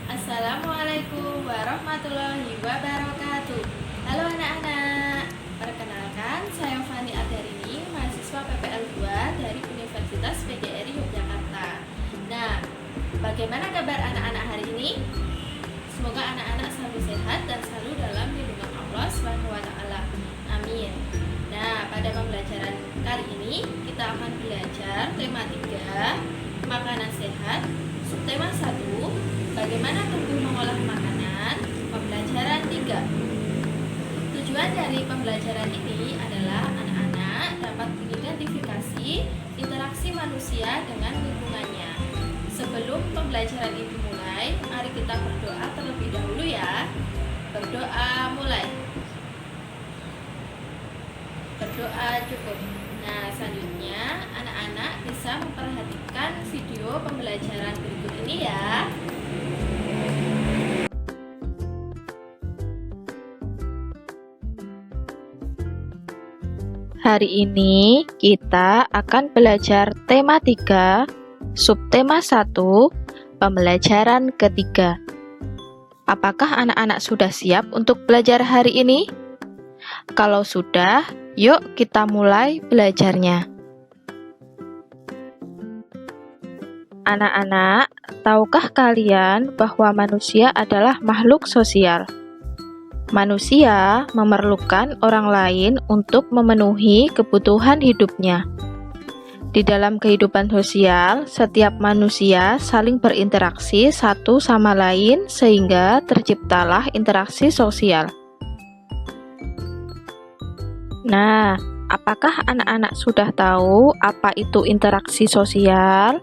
Assalamualaikum warahmatullahi wabarakatuh. Halo anak-anak, perkenalkan saya Fani Adarini, mahasiswa PPL 2 dari Universitas PGRI Yogyakarta. Nah, bagaimana kabar anak-anak hari ini? Semoga anak-anak selalu sehat dan selalu dalam lindungan Allah SWT. Amin. Nah, pada pembelajaran kali ini kita akan belajar tema 3, makanan sehat, subtema 1, bagaimana tubuh mengolah makanan, pembelajaran 3. Tujuan dari pembelajaran ini adalah anak-anak dapat mengidentifikasi interaksi manusia dengan lingkungannya. Sebelum pembelajaran ini mulai, mari kita berdoa terlebih dahulu ya. Berdoa mulai. Berdoa cukup. Nah, selanjutnya anak-anak bisa memperhatikan video pembelajaran berikut ini ya. Hari ini kita akan belajar tema 3, subtema 1, pembelajaran ketiga. Apakah anak-anak sudah siap untuk belajar hari ini? Kalau sudah, yuk kita mulai belajarnya. Anak-anak, tahukah kalian bahwa manusia adalah makhluk sosial? Manusia memerlukan orang lain untuk memenuhi kebutuhan hidupnya. Di dalam kehidupan sosial, setiap manusia saling berinteraksi satu sama lain sehingga terciptalah interaksi sosial. Nah, apakah anak-anak sudah tahu apa itu interaksi sosial?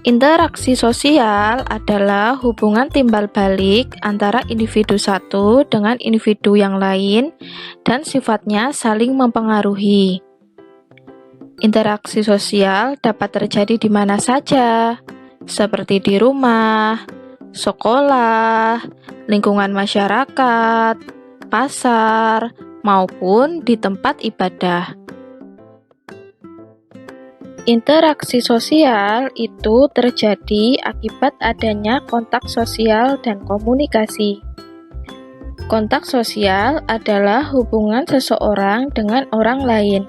Interaksi sosial adalah hubungan timbal balik antara individu satu dengan individu yang lain dan sifatnya saling mempengaruhi. Interaksi sosial dapat terjadi di mana saja, seperti di rumah, sekolah, lingkungan masyarakat, pasar, maupun di tempat ibadah. Interaksi sosial itu terjadi akibat adanya kontak sosial dan komunikasi. Kontak sosial adalah hubungan seseorang dengan orang lain,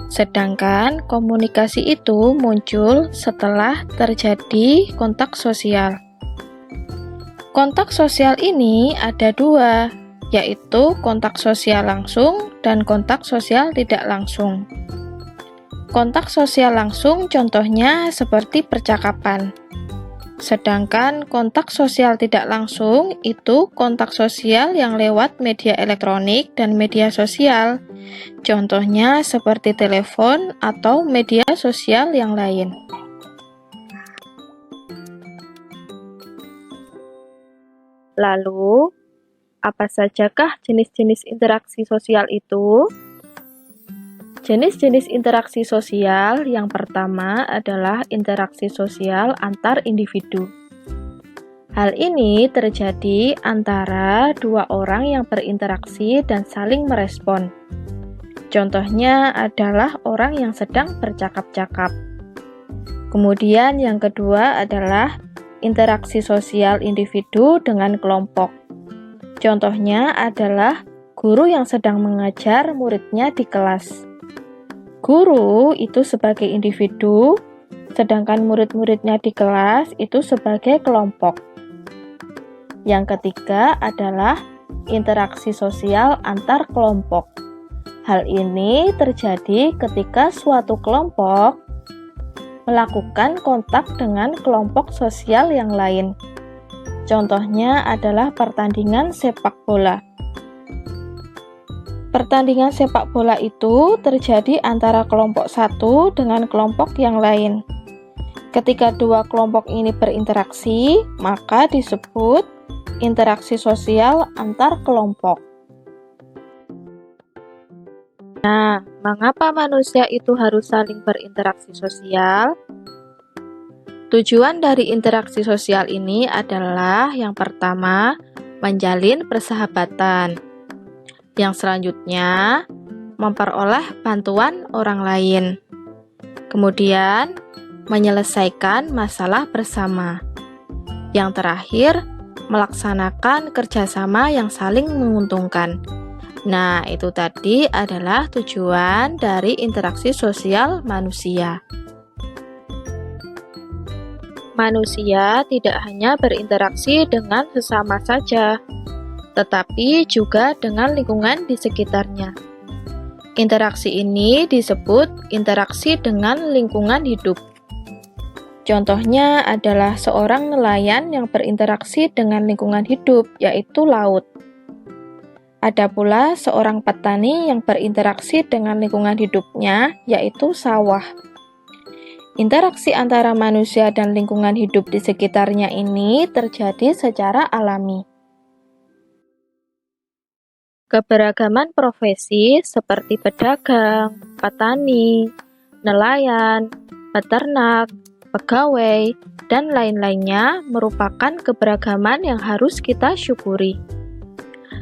sedangkan komunikasi itu muncul setelah terjadi kontak sosial. Kontak sosial ini ada dua, yaitu kontak sosial langsung dan kontak sosial tidak langsung. Kontak sosial langsung contohnya seperti percakapan. Sedangkan kontak sosial tidak langsung itu kontak sosial yang lewat media elektronik dan media sosial. Contohnya seperti telepon atau media sosial yang lain. Lalu, apa sajakah jenis-jenis interaksi sosial itu? Jenis-jenis interaksi sosial yang pertama adalah interaksi sosial antar individu. Hal ini terjadi antara dua orang yang berinteraksi dan saling merespon. Contohnya adalah orang yang sedang bercakap-cakap. Kemudian yang kedua adalah interaksi sosial individu dengan kelompok. Contohnya adalah guru yang sedang mengajar muridnya di kelas. Guru itu sebagai individu, sedangkan murid-muridnya di kelas itu sebagai kelompok. Yang ketiga adalah interaksi sosial antar kelompok. Hal ini terjadi ketika suatu kelompok melakukan kontak dengan kelompok sosial yang lain. Contohnya adalah pertandingan sepak bola. Pertandingan sepak bola itu terjadi antara kelompok satu dengan kelompok yang lain. Ketika dua kelompok ini berinteraksi, maka disebut interaksi sosial antar kelompok. Nah, mengapa manusia itu harus saling berinteraksi sosial? Tujuan dari interaksi sosial ini adalah yang pertama, menjalin persahabatan. Yang selanjutnya, memperoleh bantuan orang lain. Kemudian, menyelesaikan masalah bersama. Yang terakhir, melaksanakan kerjasama yang saling menguntungkan. Nah, itu tadi adalah tujuan dari interaksi sosial manusia. Manusia tidak hanya berinteraksi dengan sesama saja, tetapi juga dengan lingkungan di sekitarnya. Interaksi ini disebut interaksi dengan lingkungan hidup. Contohnya adalah seorang nelayan yang berinteraksi dengan lingkungan hidup, yaitu laut. Ada pula seorang petani yang berinteraksi dengan lingkungan hidupnya, yaitu sawah. Interaksi antara manusia dan lingkungan hidup di sekitarnya ini terjadi secara alami. Keberagaman profesi seperti pedagang, petani, nelayan, peternak, pegawai, dan lain-lainnya merupakan keberagaman yang harus kita syukuri.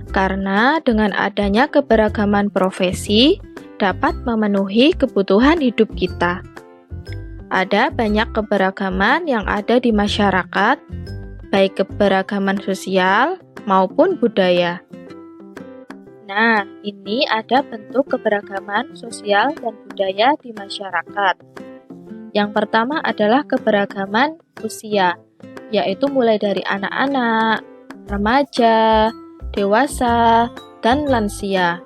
Karena dengan adanya keberagaman profesi dapat memenuhi kebutuhan hidup kita. Ada banyak keberagaman yang ada di masyarakat, baik keberagaman sosial maupun budaya. Nah, ini ada bentuk keberagaman sosial dan budaya di masyarakat. Yang pertama adalah keberagaman usia, yaitu mulai dari anak-anak, remaja, dewasa, dan lansia.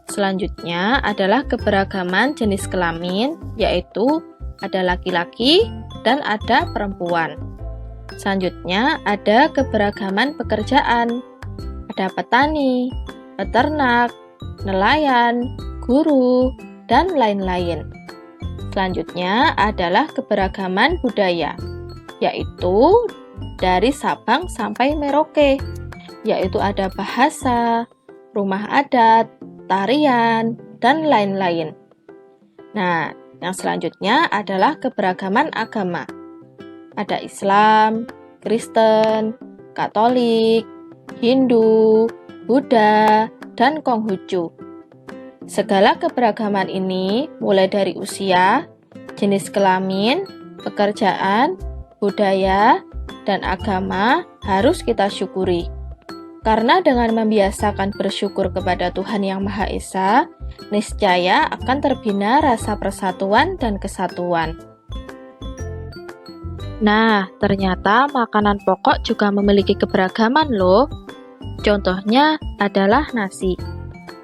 Selanjutnya adalah keberagaman jenis kelamin, yaitu ada laki-laki dan ada perempuan. Selanjutnya ada keberagaman pekerjaan, ada petani, peternak, nelayan, guru, dan lain-lain. Selanjutnya adalah keberagaman budaya, yaitu dari Sabang sampai Merauke, yaitu ada bahasa, rumah adat, tarian, dan lain-lain. Nah, yang selanjutnya adalah keberagaman agama. Ada Islam, Kristen, Katolik, Hindu, Buddha, dan Konghucu. Segala keberagaman ini mulai dari usia, jenis kelamin, pekerjaan, budaya, dan agama harus kita syukuri. Karena dengan membiasakan bersyukur kepada Tuhan Yang Maha Esa, niscaya akan terbina rasa persatuan dan kesatuan. Nah, ternyata makanan pokok juga memiliki keberagaman loh. Contohnya adalah nasi.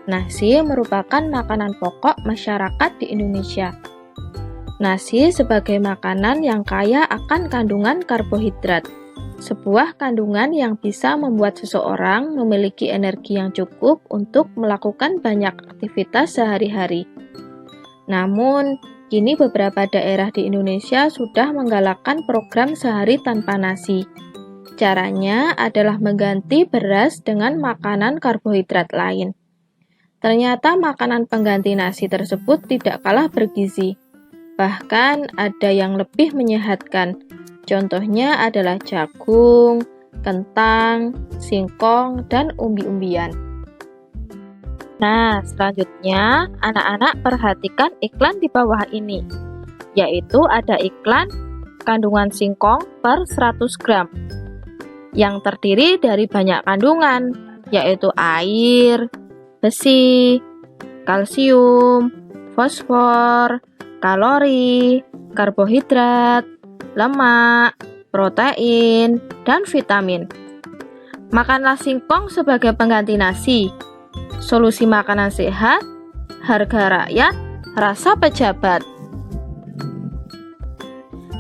Nasi merupakan makanan pokok masyarakat di Indonesia. Nasi sebagai makanan yang kaya akan kandungan karbohidrat. Sebuah kandungan yang bisa membuat seseorang memiliki energi yang cukup untuk melakukan banyak aktivitas sehari-hari. Namun, kini beberapa daerah di Indonesia sudah menggalakkan program sehari tanpa nasi. Caranya adalah mengganti beras dengan makanan karbohidrat lain. Ternyata makanan pengganti nasi tersebut tidak kalah bergizi. Bahkan ada yang lebih menyehatkan. Contohnya adalah jagung, kentang, singkong, dan umbi-umbian. Nah, selanjutnya anak-anak perhatikan iklan di bawah ini, yaitu ada iklan kandungan singkong per 100 gram, yang terdiri dari banyak kandungan, yaitu air, besi, kalsium, fosfor, kalori, karbohidrat, lemak, protein, dan vitamin. Makanlah singkong sebagai pengganti nasi. Solusi makanan sehat, harga rakyat, rasa pejabat.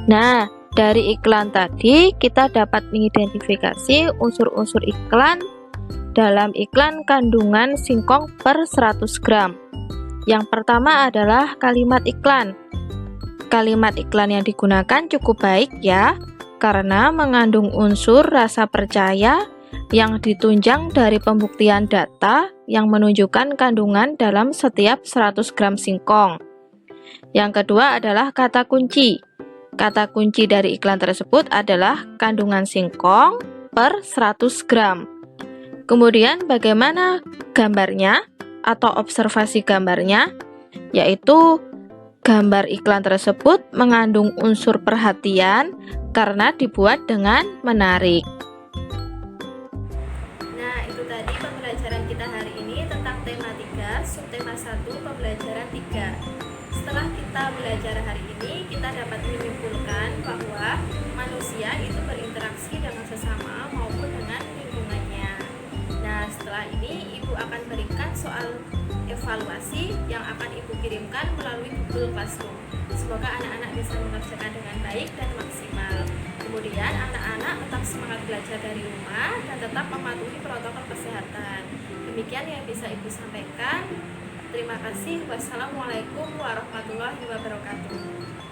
Nah, dari iklan tadi kita dapat mengidentifikasi unsur-unsur iklan dalam iklan kandungan singkong per 100 gram. Yang pertama adalah kalimat iklan. Kalimat iklan yang digunakan cukup baik ya, karena mengandung unsur rasa percaya yang ditunjang dari pembuktian data yang menunjukkan kandungan dalam setiap 100 gram singkong. Yang kedua adalah kata kunci. Kata kunci dari iklan tersebut adalah kandungan singkong per 100 gram. Kemudian bagaimana gambarnya atau observasi gambarnya, yaitu gambar iklan tersebut mengandung unsur perhatian karena dibuat dengan menarik. Nah, itu tadi pembelajaran kita hari ini tentang tema 3, subtema 1, pembelajaran 3. Setelah kita belajar hari ini, kita dapat menyimpulkan bahwa manusia itu berinteraksi dengan sesama maupun dengan lingkungannya. Nah, setelah ini Ibu akan berikan soal evaluasi yang akan Ibu kirimkan melalui Google Classroom. Semoga anak-anak bisa mengerjakan dengan baik dan maksimal. Kemudian anak-anak tetap semangat belajar dari rumah dan tetap mematuhi protokol kesehatan. Demikian yang bisa Ibu sampaikan. Terima kasih. Wassalamualaikum warahmatullahi wabarakatuh.